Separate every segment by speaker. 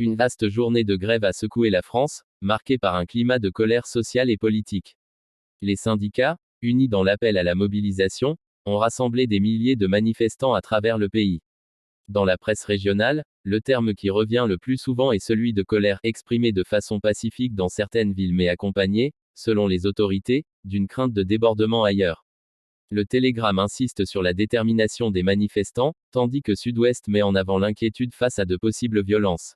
Speaker 1: Une vaste journée de grève a secoué la France, marquée par un climat de colère sociale et politique. Les syndicats, unis dans l'appel à la mobilisation, ont rassemblé des milliers de manifestants à travers le pays. Dans la presse régionale, le terme qui revient le plus souvent est celui de colère, exprimée de façon pacifique dans certaines villes mais accompagnée, selon les autorités, d'une crainte de débordement ailleurs. Le Télégramme insiste sur la détermination des manifestants, tandis que Sud-Ouest met en avant l'inquiétude face à de possibles violences.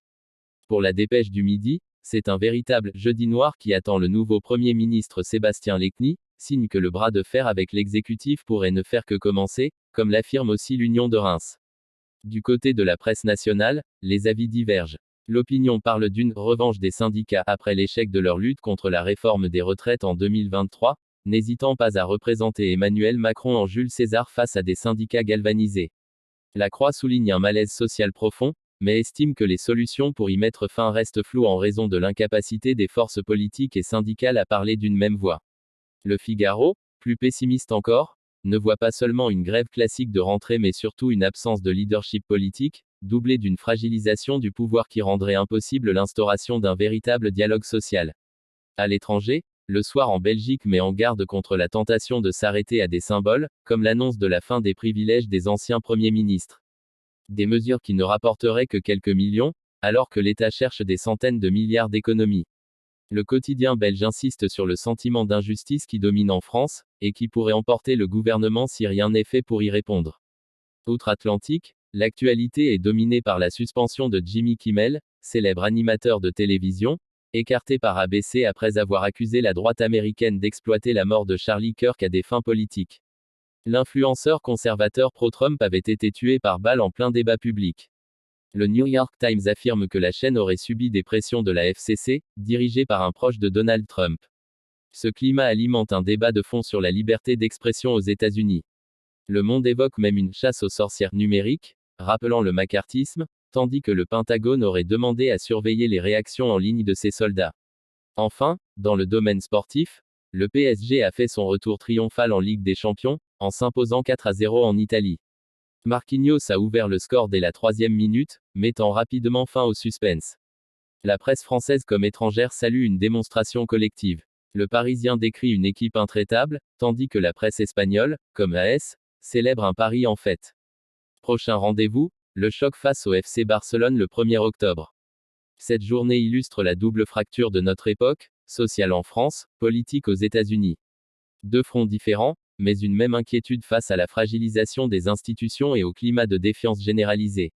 Speaker 1: Pour la Dépêche du Midi, c'est un véritable jeudi noir qui attend le nouveau Premier ministre Sébastien Lecornu, signe que le bras de fer avec l'exécutif pourrait ne faire que commencer, comme l'affirme aussi l'Union de Reims. Du côté de la presse nationale, les avis divergent. L'opinion parle d'une revanche des syndicats après l'échec de leur lutte contre la réforme des retraites en 2023, n'hésitant pas à représenter Emmanuel Macron en Jules César face à des syndicats galvanisés. La Croix souligne un malaise social profond, mais estime que les solutions pour y mettre fin restent floues en raison de l'incapacité des forces politiques et syndicales à parler d'une même voix. Le Figaro, plus pessimiste encore, ne voit pas seulement une grève classique de rentrée mais surtout une absence de leadership politique, doublée d'une fragilisation du pouvoir qui rendrait impossible l'instauration d'un véritable dialogue social. À l'étranger, Le Soir en Belgique met en garde contre la tentation de s'arrêter à des symboles, comme l'annonce de la fin des privilèges des anciens premiers ministres. Des mesures qui ne rapporteraient que quelques millions, alors que l'État cherche des centaines de milliards d'économies. Le quotidien belge insiste sur le sentiment d'injustice qui domine en France, et qui pourrait emporter le gouvernement si rien n'est fait pour y répondre. Outre-Atlantique, l'actualité est dominée par la suspension de Jimmy Kimmel, célèbre animateur de télévision, écarté par ABC après avoir accusé la droite américaine d'exploiter la mort de Charlie Kirk à des fins politiques. L'influenceur conservateur pro-Trump avait été tué par balle en plein débat public. Le New York Times affirme que la chaîne aurait subi des pressions de la FCC, dirigée par un proche de Donald Trump. Ce climat alimente un débat de fond sur la liberté d'expression aux États-Unis. Le Monde évoque même une chasse aux sorcières numériques, rappelant le macartisme, tandis que le Pentagone aurait demandé à surveiller les réactions en ligne de ses soldats. Enfin, dans le domaine sportif, le PSG a fait son retour triomphal en Ligue des Champions, en s'imposant 4-0 en Italie. Marquinhos a ouvert le score dès la 3e minute, mettant rapidement fin au suspense. La presse française comme étrangère salue une démonstration collective. Le Parisien décrit une équipe intraitable, tandis que la presse espagnole, comme AS, célèbre un pari en fête. Prochain rendez-vous, le choc face au FC Barcelone le 1er octobre. Cette journée illustre la double fracture de notre époque, sociale en France, politique aux États-Unis. Deux fronts différents, mais une même inquiétude face à la fragilisation des institutions et au climat de défiance généralisé.